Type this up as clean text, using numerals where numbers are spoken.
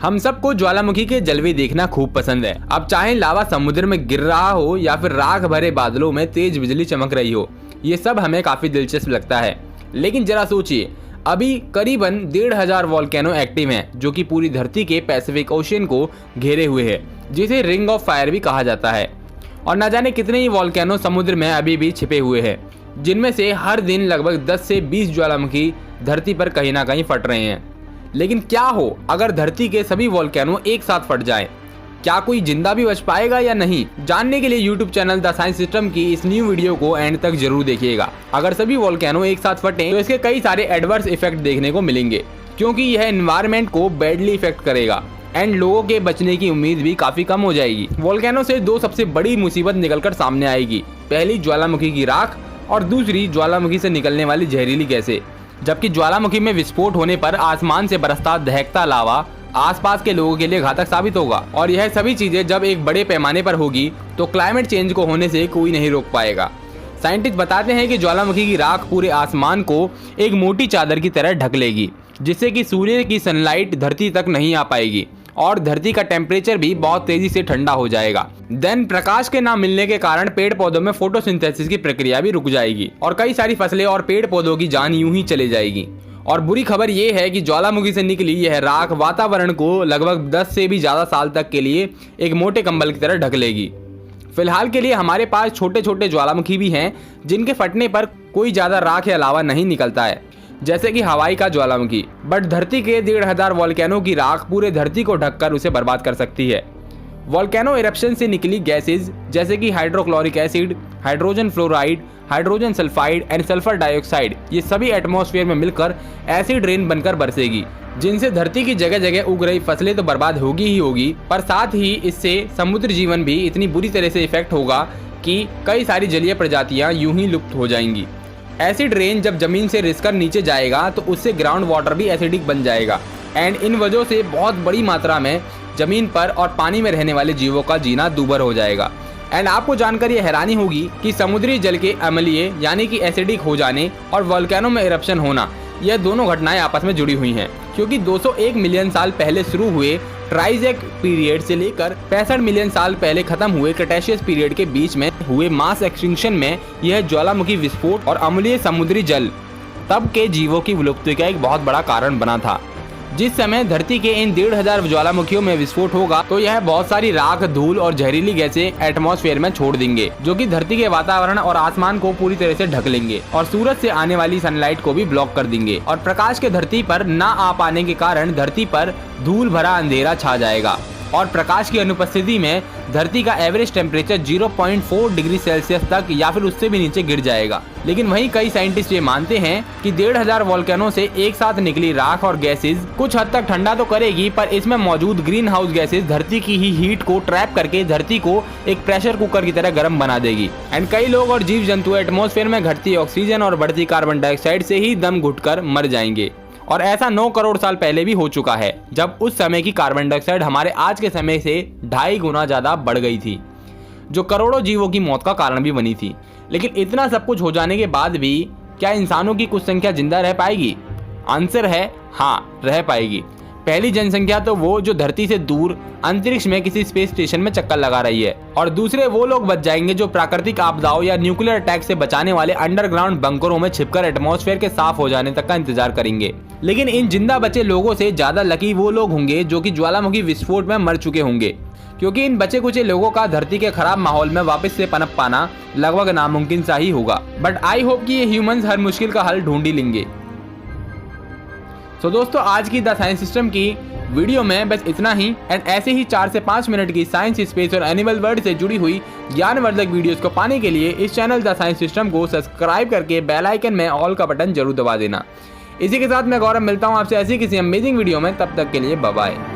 हम सबको ज्वालामुखी के जलवे देखना खूब पसंद है। अब चाहे लावा समुद्र में गिर रहा हो या फिर राख भरे बादलों में तेज बिजली चमक रही हो, ये सब हमें काफी दिलचस्प लगता है। लेकिन जरा सोचिए, अभी करीबन 1500 वॉल्केनो एक्टिव हैं, जो कि पूरी धरती के पैसिफिक ओशियन को घेरे हुए है, जिसे रिंग ऑफ फायर भी कहा जाता है। और न जाने कितने ही वॉल्केनो समुद्र में अभी भी छिपे हुए हैं, जिनमें से हर दिन लगभग 10 से 20 ज्वालामुखी धरती पर कहीं ना कहीं फट रहे हैं। लेकिन क्या हो अगर धरती के सभी वॉल्केनो एक साथ फट जाएं? क्या कोई जिंदा भी बच पाएगा या नहीं? जानने के लिए YouTube channel the science system की इस न्यू वीडियो को एंड तक जरूर देखिएगा। अगर सभी वॉल्केनो एक साथ फटें तो इसके कई सारे एडवर्स इफेक्ट देखने को मिलेंगे, क्योंकि यह एनवायरनमेंट को बैडली इफेक्ट करेगा एंड लोगों के बचने की उम्मीद भी काफी कम हो जाएगी। वॉल्केनो से दो सबसे बड़ी मुसीबत निकलकर सामने आएगी। पहली ज्वालामुखी की राख और दूसरी ज्वालामुखी से निकलने वाली जहरीली गैसें। जबकि ज्वालामुखी में विस्फोट होने पर आसमान से बरसता दहकता लावा आसपास के लोगों के लिए घातक साबित होगा। और यह सभी चीजें जब एक बड़े पैमाने पर होगी तो क्लाइमेट चेंज को होने से कोई नहीं रोक पाएगा। साइंटिस्ट बताते हैं कि ज्वालामुखी की राख पूरे आसमान को एक मोटी चादर की तरह ढक लेगी, जिससे कि सूर्य की सनलाइट धरती तक नहीं आ पाएगी और धरती का टेम्परेचर भी बहुत तेजी से ठंडा हो जाएगा। देन प्रकाश के ना मिलने के कारण पेड़ पौधों में फोटोसिंथेसिस की प्रक्रिया भी रुक जाएगी और कई सारी फसलें और पेड़ पौधों की जान यूं ही चले जाएगी। और बुरी खबर ये है कि ज्वालामुखी से निकली यह राख वातावरण को लगभग 10 से भी ज्यादा साल तक के लिए एक मोटे कंबल की तरह ढक लेगी। फिलहाल के लिए हमारे पास छोटे छोटे ज्वालामुखी भी हैं, जिनके फटने पर कोई ज्यादा राख या लावा नहीं निकलता है, जैसे कि हवाई का ज्वालामुखी। बट धरती के 1500 वॉल्केनो की राख पूरे धरती को ढककर उसे बर्बाद कर सकती है। वॉल्केनो इरप्शन से निकली गैसेज जैसे कि hydrochloric acid, hydrogen fluoride, hydrogen sulphide and sulphur dioxide, ये सभी एटमॉस्फेयर में मिलकर एसिड रेन बनकर बरसेगी, जिनसे धरती की जगह जगह उग रही फसलें तो बर्बाद होगी ही होगी, पर साथ ही इससे समुद्र जीवन भी इतनी बुरी तरह से इफेक्ट होगा कि कई सारी जलीय प्रजातियां यूं ही लुप्त हो जाएंगी। एसिड रेन जब जमीन से रिसकर नीचे जाएगा तो उससे ग्राउंड वाटर भी एसिडिक बन जाएगा एंड इन वजह से बहुत बड़ी मात्रा में जमीन पर और पानी में रहने वाले जीवों का जीना दूभर हो जाएगा। एंड आपको जानकर ये हैरानी होगी कि समुद्री जल के अम्लीय यानी कि एसिडिक हो जाने और वॉल्केनो में इरप्शन होना, यह दोनों घटनाएं आपस में जुड़ी हुई हैं, क्योंकि 201 मिलियन साल पहले शुरू हुए ट्राइजेक पीरियड से लेकर 65 मिलियन साल पहले खत्म हुए क्रेटेशियस पीरियड के बीच में हुए मास एक्सटिंक्शन में यह ज्वालामुखी विस्फोट और अम्लीय समुद्री जल तब के जीवों की विलुप्ति का एक बहुत बड़ा कारण बना था। जिस समय धरती के इन 1500 ज्वालामुखियों में विस्फोट होगा तो यह बहुत सारी राख, धूल और जहरीली गैसें एटमॉस्फेयर में छोड़ देंगे, जो कि धरती के वातावरण और आसमान को पूरी तरह से ढक लेंगे और सूरज से आने वाली सनलाइट को भी ब्लॉक कर देंगे। और प्रकाश के धरती पर न आ पाने के कारण धरती पर धूल भरा अंधेरा छा जाएगा और प्रकाश की अनुपस्थिति में धरती का एवरेज टेम्परेचर 0.4 डिग्री सेल्सियस तक या फिर उससे भी नीचे गिर जाएगा। लेकिन वहीं कई साइंटिस्ट ये मानते हैं कि 1500 वॉल्केनो से एक साथ निकली राख और गैसेज कुछ हद तक ठंडा तो करेगी, पर इसमें मौजूद ग्रीन हाउस गैसेज धरती की ही हीट को ट्रैप करके धरती को एक प्रेशर कुकर की तरह गर्म बना देगी। एंड कई लोग और जीव जंतु एटमॉस्फेयर में घटती ऑक्सीजन और बढ़ती कार्बन डाइऑक्साइड से ही दम घुटकर मर जाएंगे। और ऐसा 9 करोड़ साल पहले भी हो चुका है, जब उस समय की कार्बन डाइऑक्साइड हमारे आज के समय से 2.5 गुना ज्यादा बढ़ गई थी, जो करोड़ों जीवों की मौत का कारण भी बनी थी। लेकिन इतना सब कुछ हो जाने के बाद भी क्या इंसानों की कुछ संख्या जिंदा रह पाएगी? आंसर है हाँ, रह पाएगी। पहली जनसंख्या तो वो जो धरती से दूर अंतरिक्ष में किसी स्पेस स्टेशन में चक्कर लगा रही है, और दूसरे वो लोग बच जाएंगे जो प्राकृतिक आपदाओं या न्यूक्लियर अटैक से बचाने वाले अंडरग्राउंड बंकरों में छिपकर एटमॉस्फेयर के साफ हो जाने तक का इंतजार करेंगे। लेकिन इन जिंदा बचे लोगों से ज्यादा लकी वो लोग होंगे जो कि ज्वालामुखी विस्फोट में मर चुके होंगे, क्योंकि इन बचे कुचे लोगों का धरती के खराब माहौल में वापस से पनप पाना लगभग नामुमकिन सा ही होगा। बट आई होप कि ये ह्यूमंस हर मुश्किल का हल ढूंढ ही लेंगे। तो दोस्तों, आज की द साइंस सिस्टम की वीडियो में बस इतना ही। एंड ऐसे ही 4 से 5 मिनट की साइंस, स्पेस और एनिमल वर्ल्ड से जुड़ी हुई ज्ञानवर्धक वीडियोस को पाने के लिए इस चैनल द साइंस सिस्टम को सब्सक्राइब करके बेल आइकन में ऑल का बटन जरूर दबा देना। इसी के साथ मैं गौरव मिलता हूँ आपसे ऐसी किसी अमेजिंग वीडियो में। तब तक के लिए बाय बाय।